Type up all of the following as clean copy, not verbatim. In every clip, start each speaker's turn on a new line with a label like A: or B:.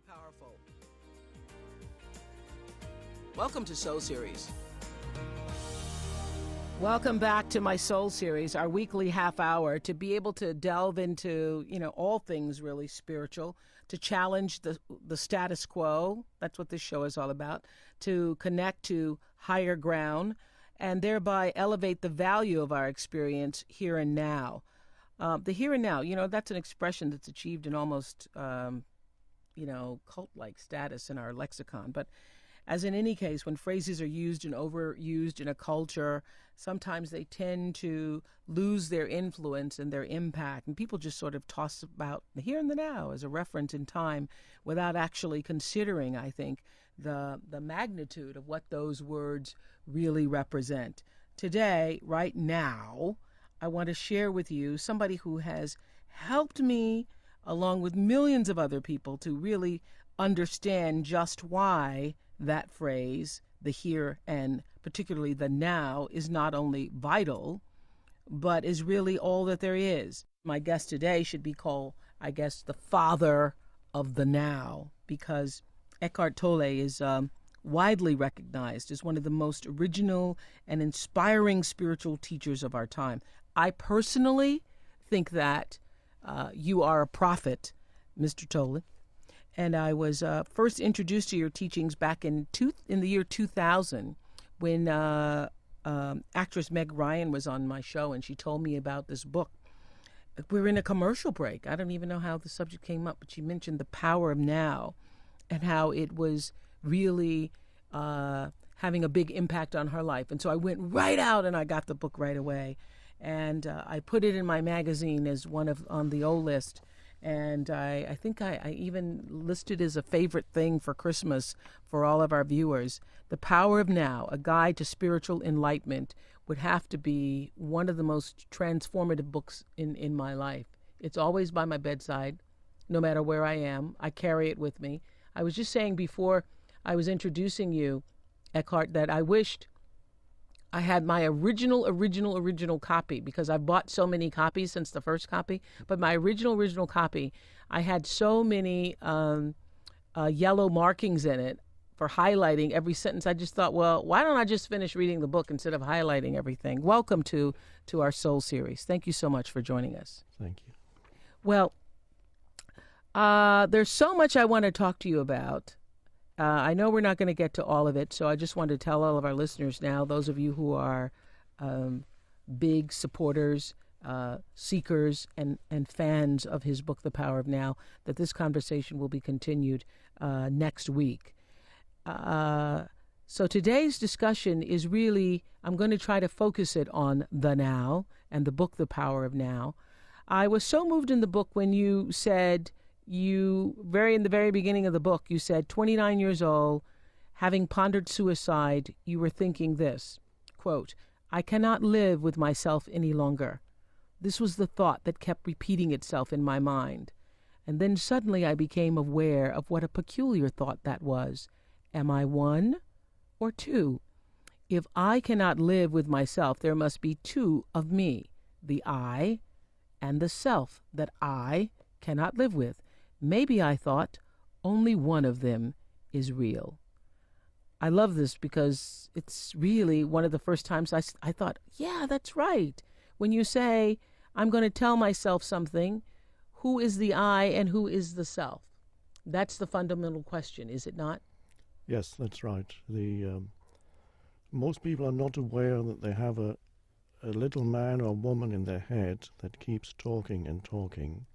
A: Powerful. Welcome to Soul Series. Welcome back to my Soul Series, our weekly half hour, to be able to delve into, all things really spiritual, to challenge the status quo. That's what this show is all about, to connect to higher ground and thereby elevate the value of our experience here and now. The here and now, that's an expression that's achieved in almost, cult-like status in our lexicon. But as in any case, when phrases are used and overused in a culture, sometimes they tend to lose their influence and their impact. And people just sort of toss about the here and the now as a reference in time without actually considering, I think, the magnitude of what those words really represent. Today, right now, I want to share with you somebody who has helped me, along with millions of other people, to really understand just why that phrase, the here and particularly the now, is not only vital, but is really all that there is. My guest today should be called, I guess, the father of the now, because Eckhart Tolle is widely recognized as one of the most original and inspiring spiritual teachers of our time. I personally think that you are a prophet, Mr. Tolle. And I was first introduced to your teachings back in the year 2000 when actress Meg Ryan was on my show, and she told me about this book. We were in a commercial break. I don't even know how the subject came up, but she mentioned the power of now and how it was really having a big impact on her life. And so I went right out and I got the book right away. And I put it in my magazine as on the O list. And I think I even listed as a favorite thing for Christmas for all of our viewers. The Power of Now, A Guide to Spiritual Enlightenment, would have to be one of the most transformative books in my life. It's always by my bedside, no matter where I am. I carry it with me. I was just saying before I was introducing you, Eckhart, that I wished I had my original copy, because I've bought so many copies since the first copy. But my original copy, I had so many yellow markings in it for highlighting every sentence. I just thought, well, why don't I just finish reading the book instead of highlighting everything? Welcome to our Soul Series. Thank you so much for joining us.
B: Thank you.
A: Well, there's so much I want to talk to you about. I know we're not going to get to all of it, so I just want to tell all of our listeners now, those of you who are big supporters, seekers, and fans of his book, The Power of Now, that this conversation will be continued next week. So today's discussion is really, I'm going to try to focus it on the now and the book, The Power of Now. I was so moved in the book when you said, in the very beginning of the book, you said, 29 years old, having pondered suicide, you were thinking this, quote, "I cannot live with myself any longer. This was the thought that kept repeating itself in my mind. And then suddenly I became aware of what a peculiar thought that was. Am I one or two? If I cannot live with myself, there must be two of me, the I and the self that I cannot live with. Maybe, I thought, only one of them is real." I love this because it's really one of the first times I thought, yeah, that's right. When you say, I'm going to tell myself something, who is the I and who is the self? That's the fundamental question, is it not?
B: Yes, that's right. Most people are not aware that they have a little man or woman in their head that keeps talking and talking.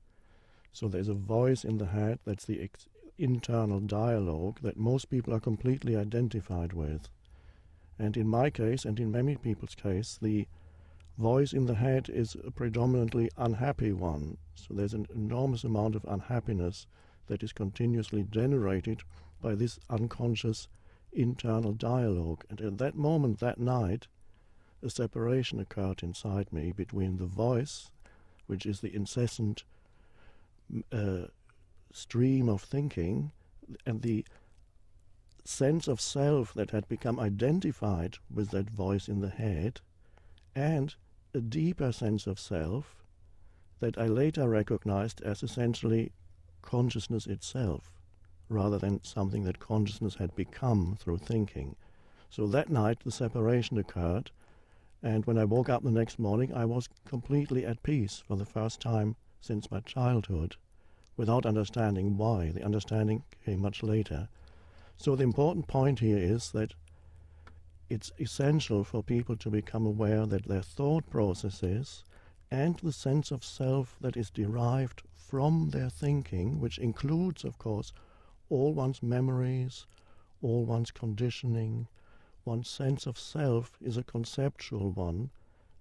B: So there's a voice in the head, that's the internal dialogue that most people are completely identified with. And in my case, and in many people's case, the voice in the head is a predominantly unhappy one. So there's an enormous amount of unhappiness that is continuously generated by this unconscious internal dialogue. And at that moment, that night, a separation occurred inside me between the voice, which is the incessant stream of thinking, and the sense of self that had become identified with that voice in the head, and a deeper sense of self that I later recognized as essentially consciousness itself, rather than something that consciousness had become through thinking. So that night the separation occurred, and when I woke up the next morning I was completely at peace for the first time since my childhood, without understanding why. The understanding came much later. So the important point here is that it's essential for people to become aware that their thought processes and the sense of self that is derived from their thinking, which includes, of course, all one's memories, all one's conditioning, one's sense of self is a conceptual one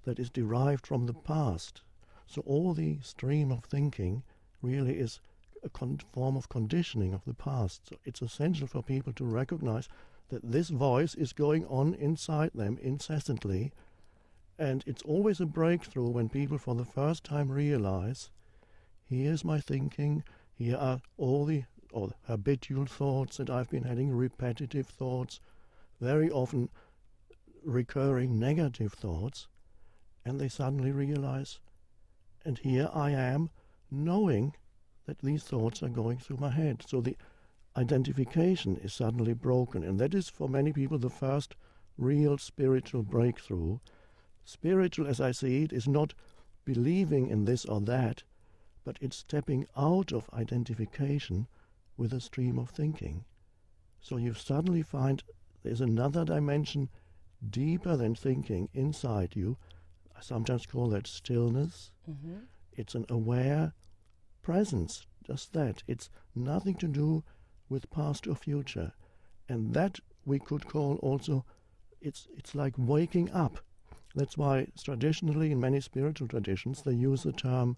B: that is derived from the past. So all the stream of thinking really is a form of conditioning of the past. So it's essential for people to recognize that this voice is going on inside them incessantly, and it's always a breakthrough when people for the first time realize, here's my thinking, here are all the habitual thoughts that I've been having, repetitive thoughts, very often recurring negative thoughts, and they suddenly realize, and here I am knowing that these thoughts are going through my head. So the identification is suddenly broken, and that is for many people the first real spiritual breakthrough. Spiritual, as I see it, is not believing in this or that, but it's stepping out of identification with a stream of thinking. So you suddenly find there's another dimension deeper than thinking inside you. I sometimes call that stillness. Mm-hmm. It's an aware presence, just that. It's nothing to do with past or future. And that we could call also, it's like waking up. That's why traditionally in many spiritual traditions they use the term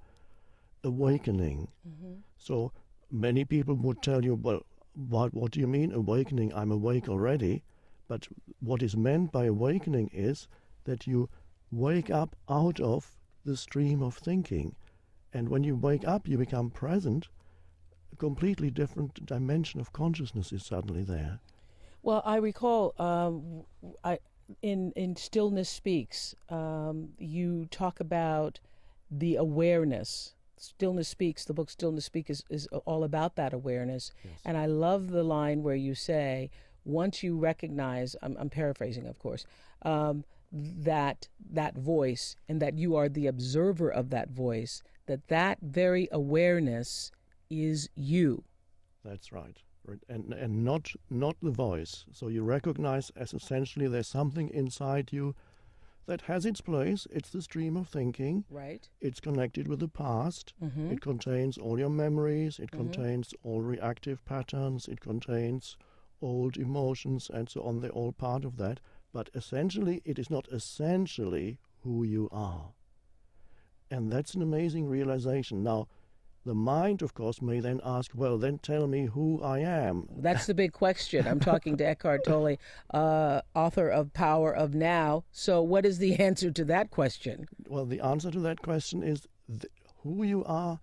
B: awakening. Mm-hmm. So many people would tell you, well, what do you mean awakening? I'm awake already. But what is meant by awakening is that you wake up out of the stream of thinking. And when you wake up, you become present. A completely different dimension of consciousness is suddenly there.
A: Well, I recall in Stillness Speaks, you talk about the awareness. Stillness Speaks, the book Stillness Speaks is all about that awareness. Yes. And I love the line where you say, once you recognize, I'm paraphrasing, of course, that voice, and that you are the observer of that voice, that very awareness is you.
B: That's right. And not the voice. So you recognize as essentially there's something inside you that has its place. It's the stream of thinking.
A: Right.
B: It's connected with the past. Mm-hmm. It contains all your memories. It contains all reactive patterns. It contains old emotions and so on. They're all part of that. But essentially, it is not essentially who you are. And that's an amazing realization. Now, the mind, of course, may then ask, well, then tell me who I am.
A: That's the big question. I'm talking to Eckhart Tolle, author of Power of Now. So what is the answer to that question?
B: Well, the answer to that question is who you are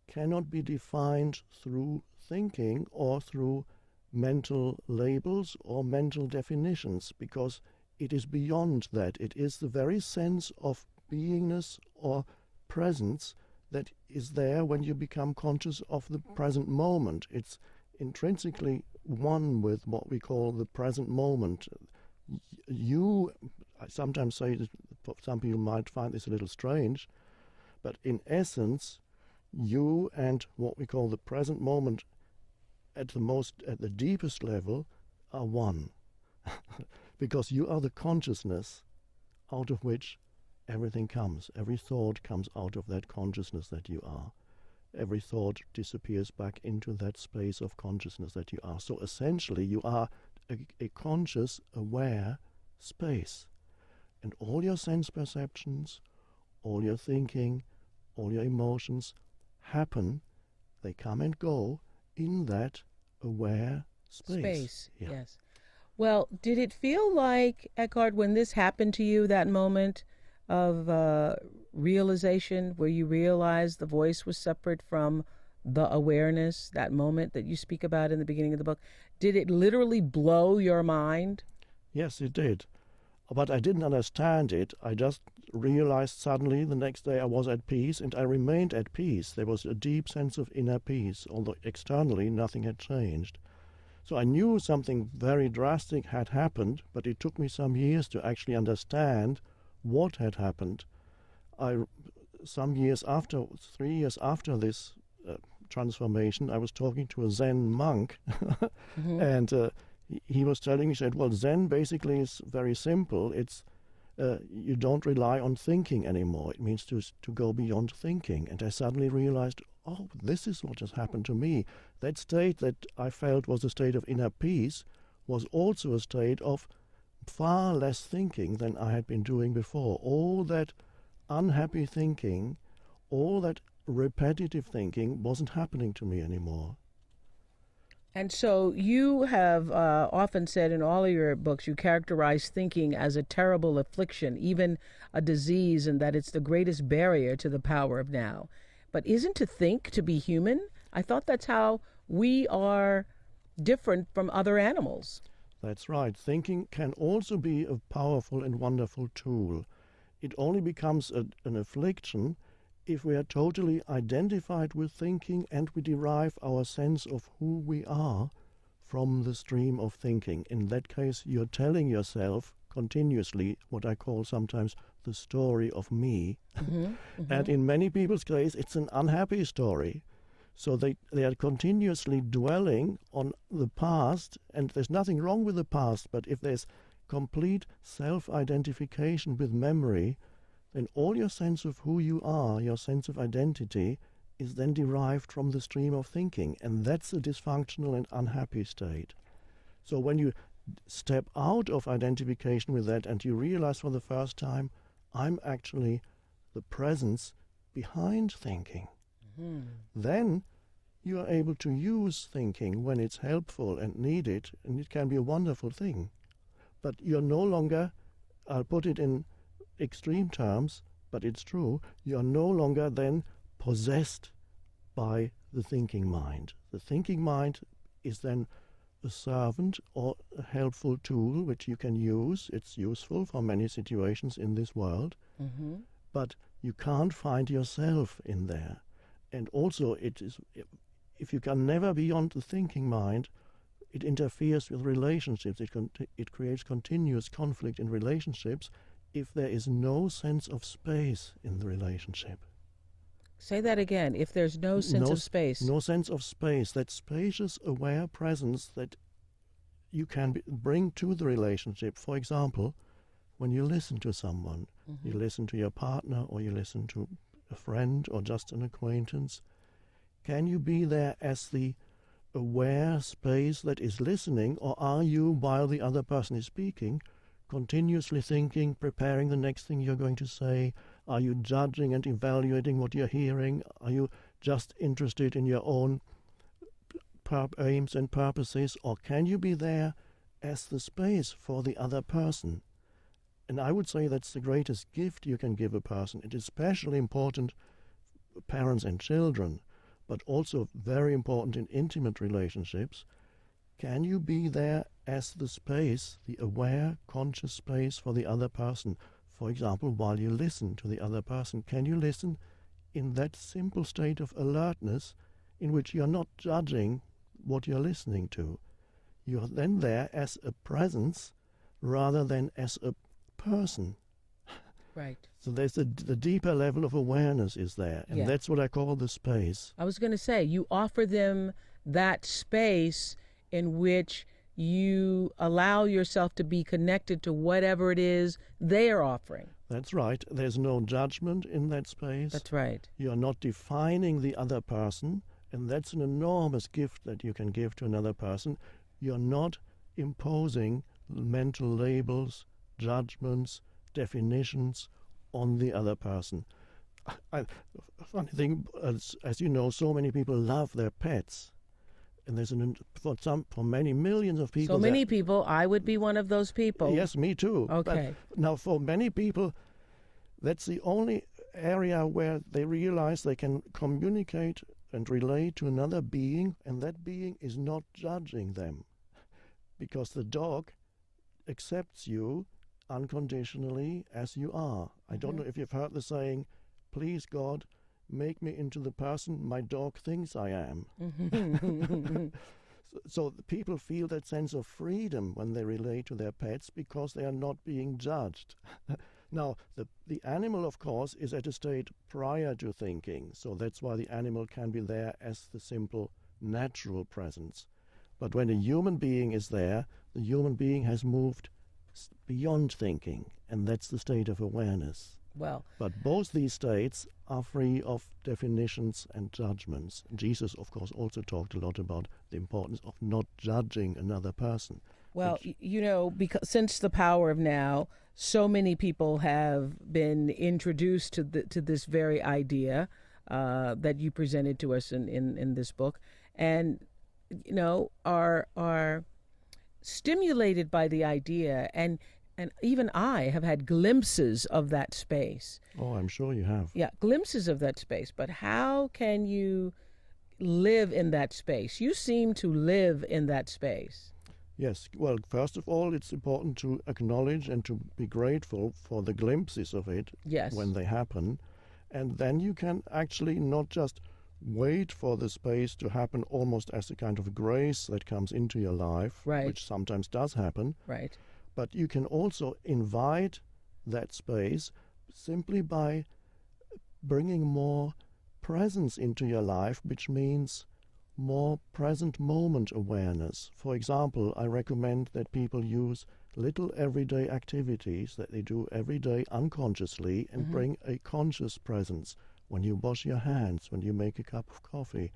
B: cannot be defined through thinking or through mental labels or mental definitions, because it is beyond that. It is the very sense of beingness or presence that is there when you become conscious of the present moment. It's intrinsically one with what we call the present moment. I sometimes say that some people might find this a little strange, but in essence, you and what we call the present moment at the deepest level are one. Because you are the consciousness out of which everything comes. Every thought comes out of that consciousness that you are. Every thought disappears back into that space of consciousness that you are. So essentially you are a conscious, aware space. And all your sense perceptions, all your thinking, all your emotions happen, they come and go in that aware space.
A: Yeah. Yes. Well, did it feel like, Eckhart, when this happened to you, that moment of realization where you realized the voice was separate from the awareness, that moment that you speak about in the beginning of the book, did it literally blow your mind?
B: Yes, it did. But I didn't understand it. I just realized suddenly the next day I was at peace, and I remained at peace. There was a deep sense of inner peace, although externally nothing had changed. So I knew something very drastic had happened, but it took me some years to actually understand what had happened. Some years after, 3 years after this transformation, I was talking to a Zen monk,
A: Mm-hmm.
B: and he was telling me, he said, well, Zen basically is very simple. It's you don't rely on thinking anymore. It means to go beyond thinking. And I suddenly realized, oh, this is what has happened to me. That state that I felt was a state of inner peace was also a state of far less thinking than I had been doing before. All that unhappy thinking, all that repetitive thinking wasn't happening to me anymore.
A: And so you have often said in all of your books, you characterize thinking as a terrible affliction, even a disease, and that it's the greatest barrier to the power of now. But isn't to think to be human? I thought that's how we are different from other animals.
B: That's right. Thinking can also be a powerful and wonderful tool. It only becomes an affliction if we are totally identified with thinking and we derive our sense of who we are from the stream of thinking. In that case, you're telling yourself continuously what I call sometimes the story of me.
A: Mm-hmm, mm-hmm.
B: And in many people's case, it's an unhappy story. So they are continuously dwelling on the past, and there's nothing wrong with the past, but if there's complete self-identification with memory, then all your sense of who you are, your sense of identity, is then derived from the stream of thinking, and that's a dysfunctional and unhappy state. So when you step out of identification with that and you realize for the first time, I'm actually the presence behind thinking,
A: Mm-hmm.
B: then you are able to use thinking when it's helpful and needed, and it can be a wonderful thing. But you're no longer, I'll put it in extreme terms, but it's true, you are no longer then possessed by the thinking mind. The thinking mind is then a servant or a helpful tool which you can use. It's useful for many situations in this world,
A: Mm-hmm.
B: but you can't find yourself in there. And also, if you can never beyond the thinking mind, it interferes with relationships. It creates continuous conflict in relationships if there is no sense of space in the relationship.
A: Say that again. If there's no sense of space.
B: No sense of space, that spacious, aware presence that you can bring to the relationship. For example, when you listen to someone,
A: Mm-hmm.
B: you listen to your partner or you listen to a friend or just an acquaintance, can you be there as the aware space that is listening, or are you, while the other person is speaking, continuously thinking, preparing the next thing you're going to say? Are you judging and evaluating what you're hearing? Are you just interested in your own aims and purposes? Or can you be there as the space for the other person? And I would say that's the greatest gift you can give a person. It is especially important for parents and children, but also very important in intimate relationships. Can you be there as the space, the aware, conscious space for the other person? For example, while you listen to the other person, can you listen in that simple state of alertness in which you're not judging what you're listening to? You're then there as a presence rather than as a person.
A: Right.
B: So there's the deeper level of awareness is there, and
A: Yeah.
B: that's what I call the space.
A: I was going to say, you offer them that space in which you allow yourself to be connected to whatever it is they are offering.
B: That's right. There's no judgment in that space.
A: That's right.
B: You're not defining the other person, and that's an enormous gift that you can give to another person. You're not imposing mental labels, judgments, definitions on the other person. Funny thing, as you know, so many people love their pets. And there's for many millions of people.
A: So many people, I would be one of those people.
B: Yes, me too.
A: Okay.
B: But now, for many people, that's the only area where they realize they can communicate and relate to another being, and that being is not judging them. Because the dog accepts you unconditionally as you are. I don't know if you've heard the saying, please God, make me into the person my dog thinks I am. So the people feel that sense of freedom when they relate to their pets because they are not being judged. Now, the animal, of course, is at a state prior to thinking, so that's why the animal can be there as the simple natural presence. But when a human being is there, the human being has moved beyond thinking, and that's the state of awareness.
A: Well,
B: but both these states are free of definitions and judgments. Jesus, of course, also talked a lot about the importance of not judging another person.
A: Well, because since the power of now, so many people have been introduced to this very idea that you presented to us in this book, and are stimulated by the idea, and even I have had glimpses of that space.
B: Oh, I'm sure you have.
A: Yeah, glimpses of that space. But how can you live in that space? You seem to live in that space.
B: Yes. Well, first of all, it's important to acknowledge and to be grateful for the glimpses of it when they happen. And then you can actually not just wait for the space to happen almost as a kind of grace that comes into your life, which sometimes does happen.
A: Right.
B: But you can also invite that space simply by bringing more presence into your life, which means more present moment awareness. For example, I recommend that people use little everyday activities that they do every day unconsciously and bring a conscious presence. When you wash your hands, when you make a cup of coffee,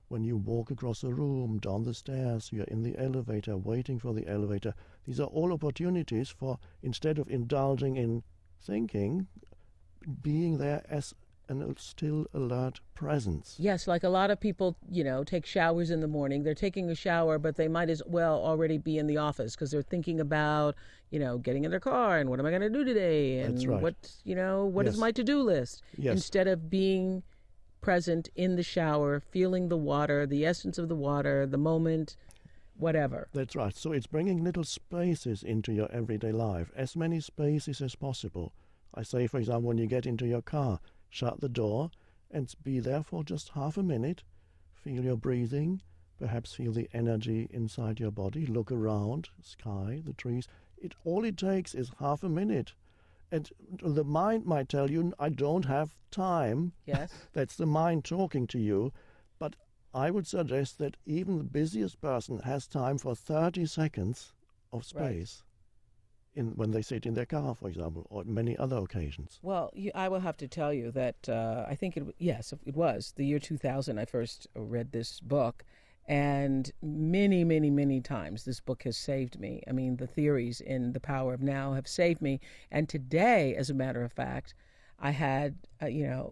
B: when you walk across a room, down the stairs, you're in the elevator, waiting for the elevator. These are all opportunities for, instead of indulging in thinking, being there as a still alert presence.
A: Yes, like a lot of people, take showers in the morning. They're taking a shower, but they might as well already be in the office because they're thinking about, getting in their car and what am I going to do today? And
B: That's right.
A: what is my to-do list?
B: Yes.
A: Instead of being present in the shower, feeling the water, the essence of the water, the moment, whatever.
B: That's right. So it's bringing little spaces into your everyday life, as many spaces as possible. I say, for example, when you get into your car, shut the door and be there for just half a minute. Feel your breathing, perhaps feel the energy inside your body. Look around, sky, the trees. All it takes is half a minute. And the mind might tell you, I don't have time.
A: Yes.
B: That's the mind talking to you. But I would suggest that even the busiest person has time for 30 seconds of space when they sit in their car, for example, or many other occasions.
A: Well, I will have to tell you that I think it was the year 2000 I first read this book. And many, many, many times this book has saved me. I mean, the theories in The Power of Now have saved me. And today, as a matter of fact, I had,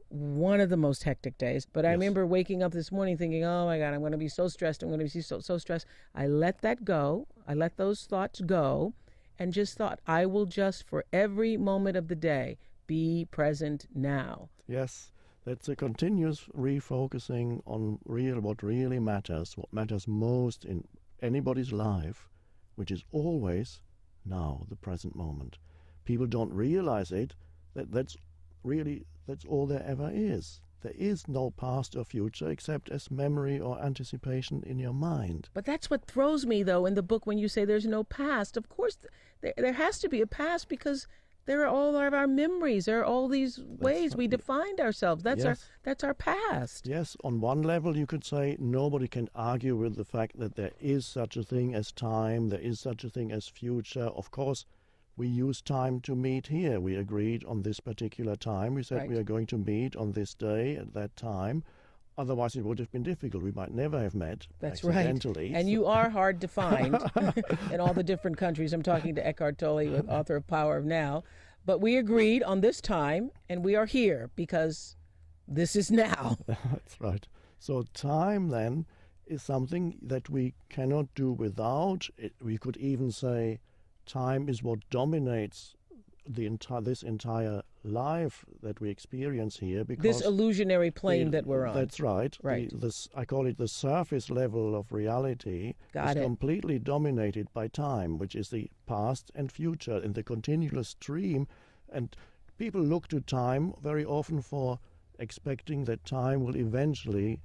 A: one of the most hectic days. But I remember waking up this morning thinking, oh, my God, I'm going to be so stressed. I'm going to be so stressed. I let that go. I let those thoughts go and just thought, I will just, for every moment of the day, be present now.
B: Yes. That's a continuous refocusing on what really matters, what matters most in anybody's life, which is always now, the present moment. People don't realize that's all there ever is. There is no past or future except as memory or anticipation in your mind.
A: But that's what throws me, though, in the book when you say there's no past. Of course, there has to be a past because there are all of our memories. There are all these ways we defined ourselves. That's our past.
B: Yes, on one level you could say nobody can argue with the fact that there is such a thing as time, there is such a thing as future. Of course, we use time to meet here. We agreed on this particular time. We said we are going to meet on this day at that time. Otherwise, it would have been difficult. We might never have met accidentally.
A: Right. And you are hard to find in all the different countries. I'm talking to Eckhart Tolle, author of Power of Now. But we agreed on this time, and we are here because this is now.
B: That's right. So time, then, is something that we cannot do without. We could even say time is what dominates this entire life that we experience here, because
A: This illusionary plane that we're on.
B: That's right.
A: Right.
B: I call it the surface level of reality.
A: Got
B: is
A: it.
B: completely dominated by time, which is the past and future in the continuous stream. And people look to time very often for expecting that time will eventually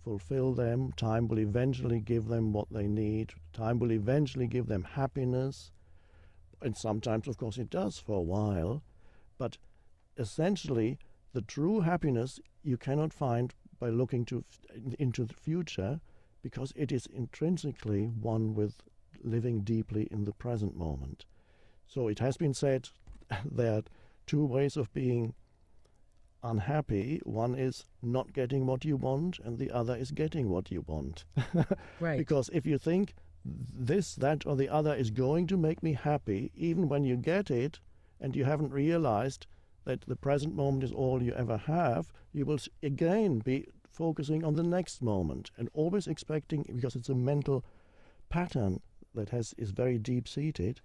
B: fulfill them, time will eventually give them what they need, time will eventually give them happiness. And sometimes, of course, it does for a while. But essentially, the true happiness you cannot find by looking into the future, because it is intrinsically one with living deeply in the present moment. So it has been said there are two ways of being unhappy. One is not getting what you want, and the other is getting what you want.
A: Right.
B: Because if you think this, that, or the other is going to make me happy, even when you get it, and you haven't realized that the present moment is all you ever have, you will again be focusing on the next moment and always expecting, because it's a mental pattern that is very deep-seated,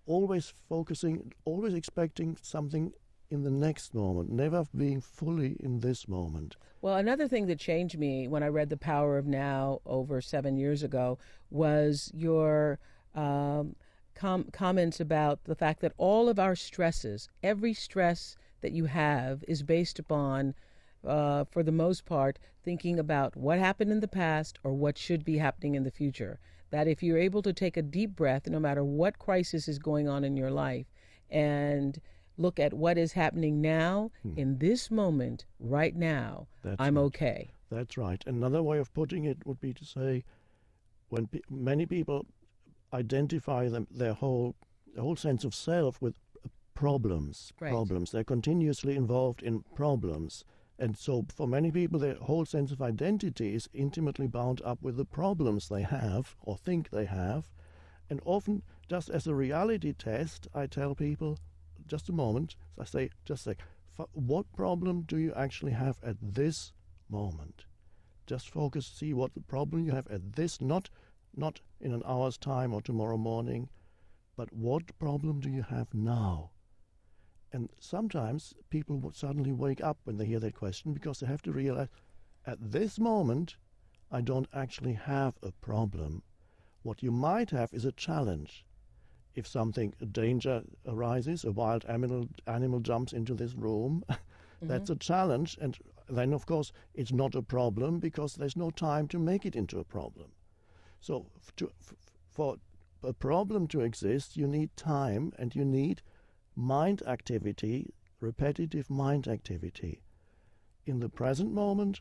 B: always focusing, always expecting something in the next moment, never being fully in this moment.
A: Well, another thing that changed me when I read The Power of Now over 7 years ago was your comments about the fact that all of our stresses, every stress that you have, is based upon, for the most part, thinking about what happened in the past or what should be happening in the future. That if you're able to take a deep breath, no matter what crisis is going on in your life, and look at what is happening now, in this moment, right now, I'm okay.
B: That's right. Another way of putting it would be to say, when many people identify their whole sense of self with problems.
A: Right.
B: Problems. They're continuously involved in problems. And so for many people, their whole sense of identity is intimately bound up with the problems they have or think they have. And often, just as a reality test, I tell people, just a moment, I say, what problem do you actually have at this moment? Just focus, see what the problem you have at this, not in an hour's time or tomorrow morning, but what problem do you have now? And sometimes people would suddenly wake up when they hear that question, because they have to realize, at this moment, I don't actually have a problem. What you might have is a challenge. If a danger arises, a wild animal jumps into this room, that's a challenge. And then, of course, it's not a problem because there's no time to make it into a problem. So for a problem to exist, you need time and you need mind activity, repetitive mind activity. In the present moment,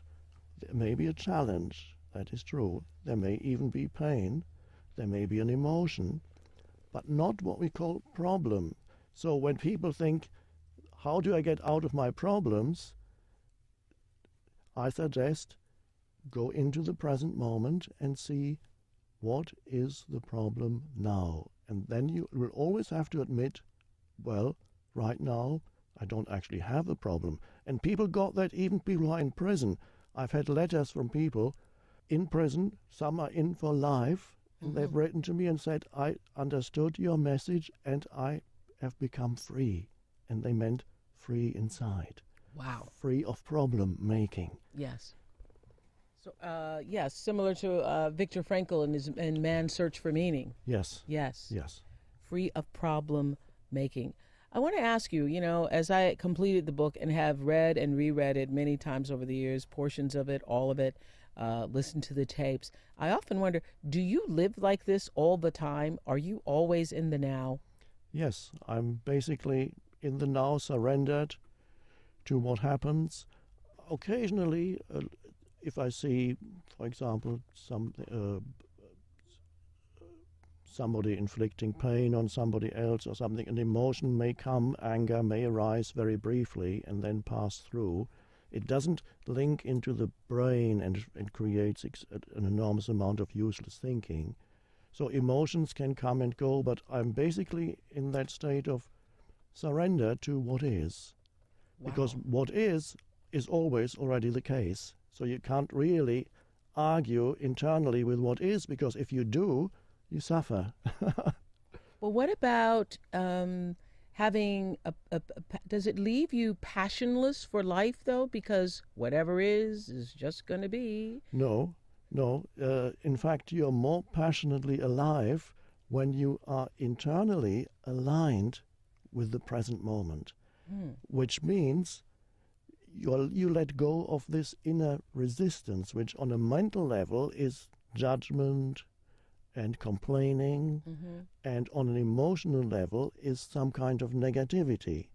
B: there may be a challenge. That is true. There may even be pain. There may be an emotion, but not what we call problem. So when people think, how do I get out of my problems? I suggest go into the present moment and see what is the problem now. And then you will always have to admit, well, right now, I don't actually have a problem. And people got that, even people who are in prison. I've had letters from people in prison, some are in for life, and they've written to me and said, I understood your message and I have become free. And they meant free inside.
A: Wow.
B: Free of problem making.
A: Yes. So, yes, similar to Viktor Frankl in Man's Search for Meaning.
B: Yes.
A: Yes.
B: Yes.
A: Free of problem making. I want to ask you, as I completed the book and have read and reread it many times over the years, portions of it, all of it, listened to the tapes, I often wonder, do you live like this all the time? Are you always in the now?
B: Yes, I'm basically in the now, surrendered to what happens. Occasionally, if I see, for example, somebody inflicting pain on somebody else or something, an emotion may come, anger may arise very briefly and then pass through. It doesn't link into the brain and creates an enormous amount of useless thinking. So emotions can come and go, but I'm basically in that state of surrender to what is.
A: Wow.
B: Because what is always already the case. So you can't really argue internally with what is, because if you do, you suffer.
A: Well, what about having does it leave you passionless for life, though? Because whatever is just going to be.
B: No, no. In fact, you're more passionately alive when you are internally aligned with the present moment, which means you let go of this inner resistance, which on a mental level is judgment and complaining, and on an emotional level is some kind of negativity.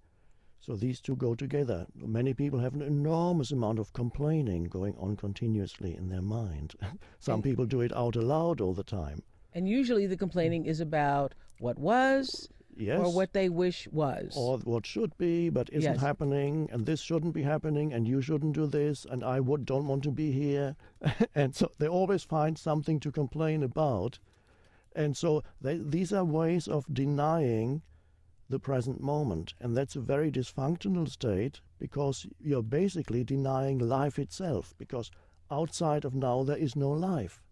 B: So these two go together. Many people have an enormous amount of complaining going on continuously in their mind. Some people do it out aloud all the time.
A: And usually the complaining is about what was,
B: yes,
A: or what they wish was.
B: Or what should be, but isn't
A: Yes.
B: happening, and this shouldn't be happening, and you shouldn't do this, and I don't want to be here. And so they always find something to complain about. And so these are ways of denying the present moment. And that's a very dysfunctional state, because you're basically denying life itself, because outside of now there is no life.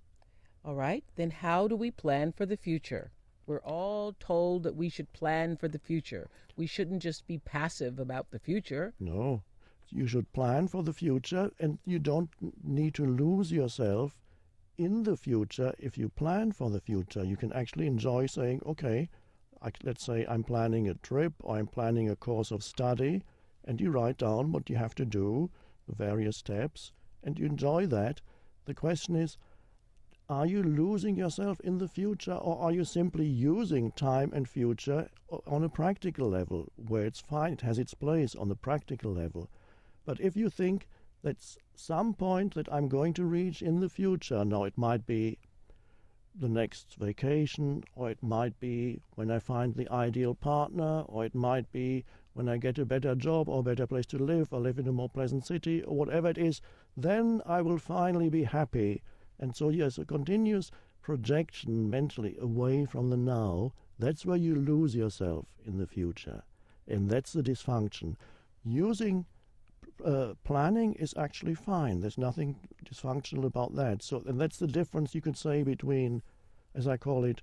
A: All right, then how do we plan for the future? We're all told that we should plan for the future. We shouldn't just be passive about the future.
B: No, you should plan for the future, and you don't need to lose yourself in the future. If you plan for the future, you can actually enjoy saying, okay, let's say I'm planning a trip or I'm planning a course of study, and you write down what you have to do, the various steps, and you enjoy that. The question is, are you losing yourself in the future, or are you simply using time and future on a practical level, where it's fine, it has its place on the practical level? But if you think that's some point that I'm going to reach in the future, now it might be the next vacation, or it might be when I find the ideal partner, or it might be when I get a better job or a better place to live, or live in a more pleasant city, or whatever it is, then I will finally be happy. And so, yes, a continuous projection mentally away from the now, that's where you lose yourself in the future. And that's the dysfunction. Using planning is actually fine. There's nothing dysfunctional about that. So, and that's the difference, you could say, between, as I call it,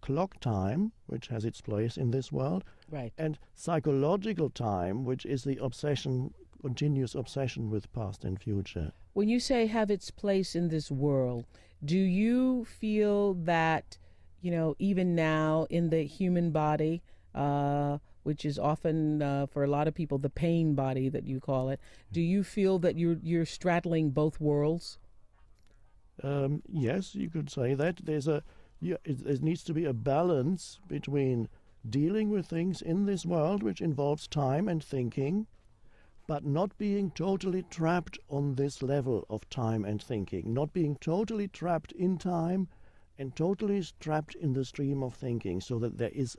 B: clock time, which has its place in this world,
A: right,
B: and psychological time, which is the obsession, continuous obsession with past and future.
A: When you say have its place in this world, do you feel that, even now in the human body, which is often for a lot of people the pain body that you call it, do you feel that you're straddling both worlds?
B: Yes, you could say that. There needs to be a balance between dealing with things in this world, which involves time and thinking, but not being totally trapped on this level of time and thinking, not being totally trapped in time and totally trapped in the stream of thinking, so that there is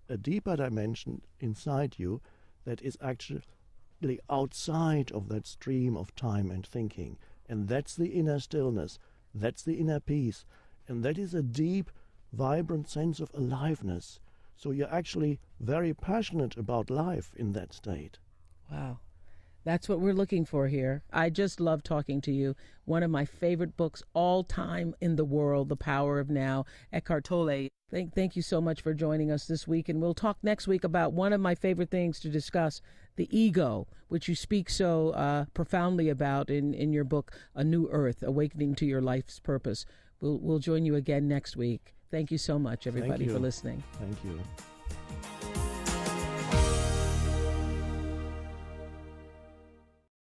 B: a deeper dimension inside you that is actually outside of that stream of time and thinking. And that's the inner stillness, that's the inner peace, and that is a deep, vibrant sense of aliveness. So you're actually very passionate about life in that state.
A: Wow. That's what we're looking for here. I just love talking to you. One of my favorite books all time in the world, The Power of Now, Eckhart Tolle. Thank you so much for joining us this week. And we'll talk next week about one of my favorite things to discuss, the ego, which you speak so profoundly about in your book, A New Earth, Awakening to Your Life's Purpose. We'll join you again next week. Thank you so much, everybody, for listening.
B: Thank you.